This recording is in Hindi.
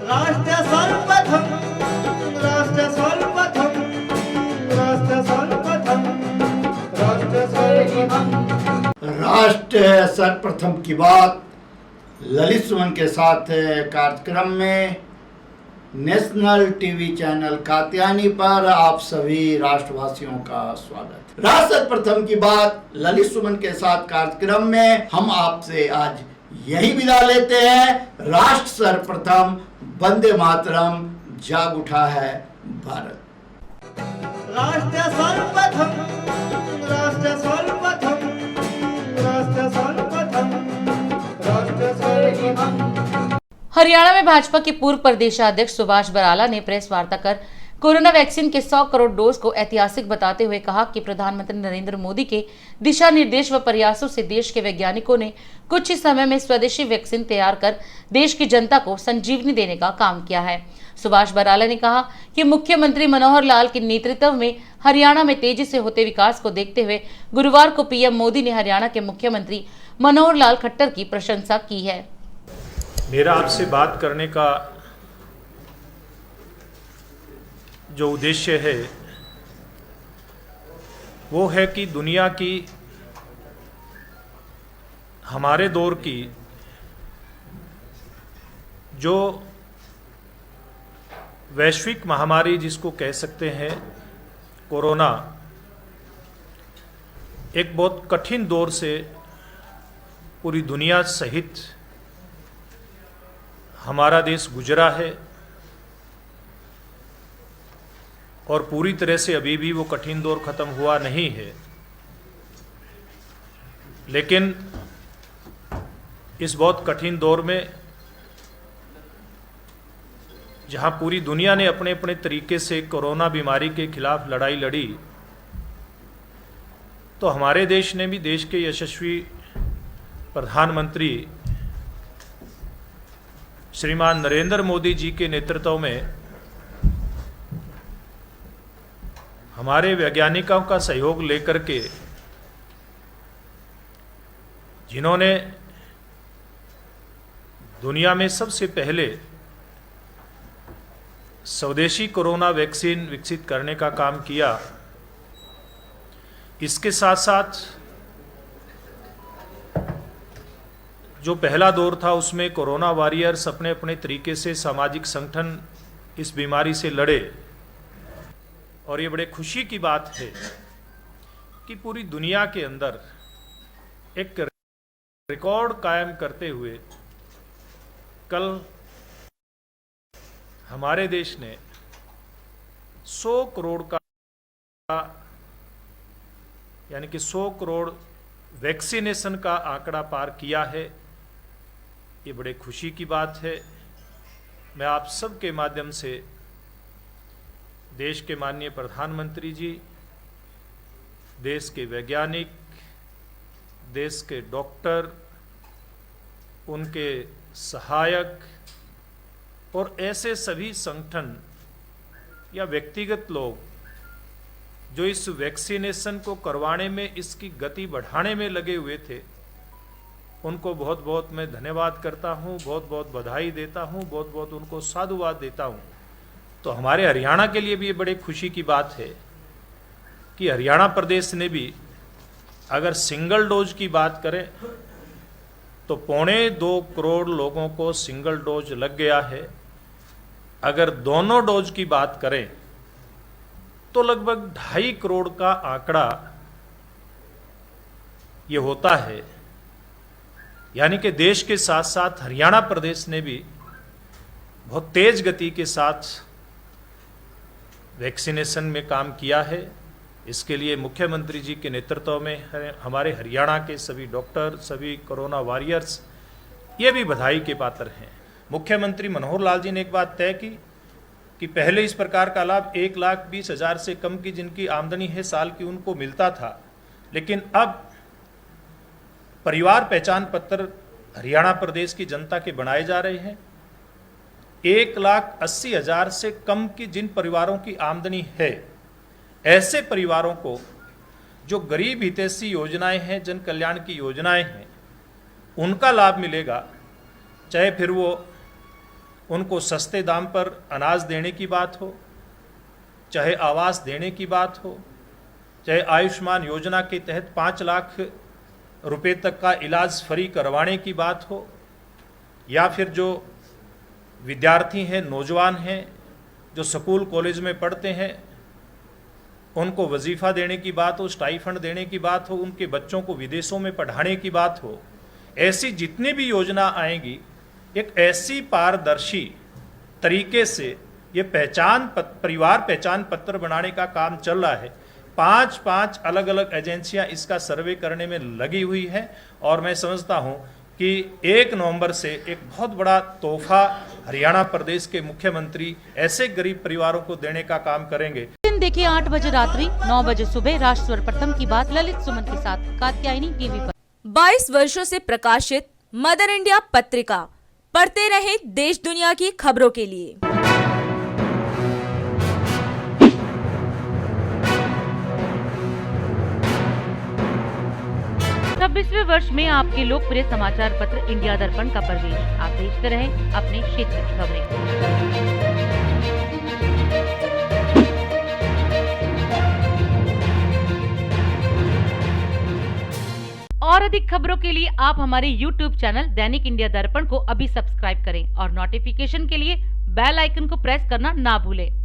राष्ट्र सर्वप्रथम, राष्ट्र सर्वप्रथम, राष्ट्र सर्वप्रथम, राष्ट्र सर्वप्रथम। राष्ट्र सर्वप्रथम की बात ललित सुमन के साथ कार्यक्रम में नेशनल टीवी चैनल कात्यायनी पर आप सभी राष्ट्रवासियों का स्वागत। राष्ट्र सर्वप्रथम की बात ललित सुमन के साथ कार्यक्रम में हम आपसे आज यही विदा लेते हैं। राष्ट्र सर्वप्रथम, वंदे मातरम, जाग उठा है भारत। राष्ट्र सर्वप्रथम, राष्ट्र सर्वप्रथम, राष्ट्र सर्वप्रथम, राष्ट्र सर्वप्रथम। हरियाणा में भाजपा के पूर्व प्रदेशाध्यक्ष सुभाष बराला ने प्रेस वार्ता कर कोरोना वैक्सीन के 100 करोड़ डोज को ऐतिहासिक बताते हुए कहा कि प्रधानमंत्री नरेंद्र मोदी के दिशा निर्देश व प्रयासों से देश के वैज्ञानिकों ने कुछ ही समय में स्वदेशी वैक्सीन तैयार कर देश की जनता को संजीवनी देने का काम किया है। सुभाष बराला ने कहा कि मुख्यमंत्री मनोहर लाल के नेतृत्व में हरियाणा में तेजी से होते विकास को देखते हुए गुरुवार को पीएम मोदी ने हरियाणा के मुख्यमंत्री मनोहर लाल खट्टर की प्रशंसा की है। मेरा आपसे बात करने का जो उद्देश्य है वो है कि दुनिया की, हमारे दौर की जो वैश्विक महामारी जिसको कह सकते हैं कोरोना, एक बहुत कठिन दौर से पूरी दुनिया सहित हमारा देश गुजरा है और पूरी तरह से अभी भी वो कठिन दौर खत्म हुआ नहीं है। लेकिन इस बहुत कठिन दौर में जहां पूरी दुनिया ने अपने अपने तरीके से कोरोना बीमारी के खिलाफ लड़ाई लड़ी, तो हमारे देश ने भी, देश के यशस्वी प्रधानमंत्री श्रीमान नरेंद्र मोदी जी के नेतृत्व में हमारे वैज्ञानिकों का सहयोग लेकर के, जिन्होंने दुनिया में सबसे पहले स्वदेशी कोरोना वैक्सीन विकसित करने का काम किया, इसके साथ साथ जो पहला दौर था उसमें कोरोना वॉरियर्स अपने अपने तरीके से सामाजिक संगठन इस बीमारी से लड़े। और ये बड़े खुशी की बात है कि पूरी दुनिया के अंदर एक रिकॉर्ड कायम करते हुए कल हमारे देश ने 100 करोड़ का, यानी कि 100 करोड़ वैक्सीनेशन का आंकड़ा पार किया है। ये बड़े खुशी की बात है। मैं आप सबके माध्यम से देश के माननीय प्रधानमंत्री जी, देश के वैज्ञानिक, देश के डॉक्टर, उनके सहायक और ऐसे सभी संगठन या व्यक्तिगत लोग जो इस वैक्सीनेशन को करवाने में, इसकी गति बढ़ाने में लगे हुए थे, उनको बहुत बहुत मैं धन्यवाद करता हूं, बहुत बहुत बधाई देता हूं, बहुत बहुत उनको साधुवाद देता हूं। तो हमारे हरियाणा के लिए भी ये बड़े खुशी की बात है कि हरियाणा प्रदेश ने भी, अगर सिंगल डोज की बात करें तो 2.25 करोड़ लोगों को सिंगल डोज लग गया है। अगर दोनों डोज की बात करें तो लगभग 2.5 करोड़ का आंकड़ा ये होता है। यानी कि देश के साथ साथ हरियाणा प्रदेश ने भी बहुत तेज गति के साथ वैक्सीनेशन में काम किया है। इसके लिए मुख्यमंत्री जी के नेतृत्व में हमारे हरियाणा के सभी डॉक्टर, सभी कोरोना वॉरियर्स ये भी बधाई के पात्र हैं। मुख्यमंत्री मनोहर लाल जी ने एक बात तय की कि पहले इस प्रकार का लाभ 1,20,000 से कम की जिनकी आमदनी है साल की, उनको मिलता था, लेकिन अब परिवार पहचान पत्र हरियाणा प्रदेश की जनता के बनाए जा रहे हैं। 1,80,000 से कम की जिन परिवारों की आमदनी है, ऐसे परिवारों को जो गरीब हितैषी योजनाएं हैं, जन कल्याण की योजनाएं हैं, उनका लाभ मिलेगा। चाहे फिर वो उनको सस्ते दाम पर अनाज देने की बात हो, चाहे आवास देने की बात हो, चाहे आयुष्मान योजना के तहत 5 लाख रुपए तक का इलाज फ्री करवाने की बात हो, या फिर जो विद्यार्थी हैं, नौजवान हैं, जो स्कूल कॉलेज में पढ़ते हैं, उनको वजीफ़ा देने की बात हो, स्टाइफंड देने की बात हो, उनके बच्चों को विदेशों में पढ़ाने की बात हो, ऐसी जितनी भी योजना आएंगी एक ऐसी पारदर्शी तरीके से ये परिवार पहचान पत्र बनाने का काम चल रहा है। 5 अलग अलग एजेंसियां इसका सर्वे करने में लगी हुई है और मैं समझता हूं कि 1 नवंबर से एक बहुत बड़ा तोहफा हरियाणा प्रदेश के मुख्यमंत्री ऐसे गरीब परिवारों को देने का काम करेंगे। दिन देखिए 8 बजे रात्रि 9 बजे सुबह राष्ट्र सर्वप्रथम की बात ललित सुमन के साथ कात्यायनी टीवी पर। 22 वर्षों से प्रकाशित मदर इंडिया पत्रिका, पढ़ते रहे देश दुनिया की खबरों के लिए। 26वें वर्ष में आपके लोकप्रिय समाचार पत्र इंडिया दर्पण का प्रवेश। आप देखते रहें अपने क्षेत्र की खबरें। और अधिक खबरों के लिए आप हमारे YouTube चैनल दैनिक इंडिया दर्पण को अभी सब्सक्राइब करें और नोटिफिकेशन के लिए बेल आइकन को प्रेस करना ना भूलें।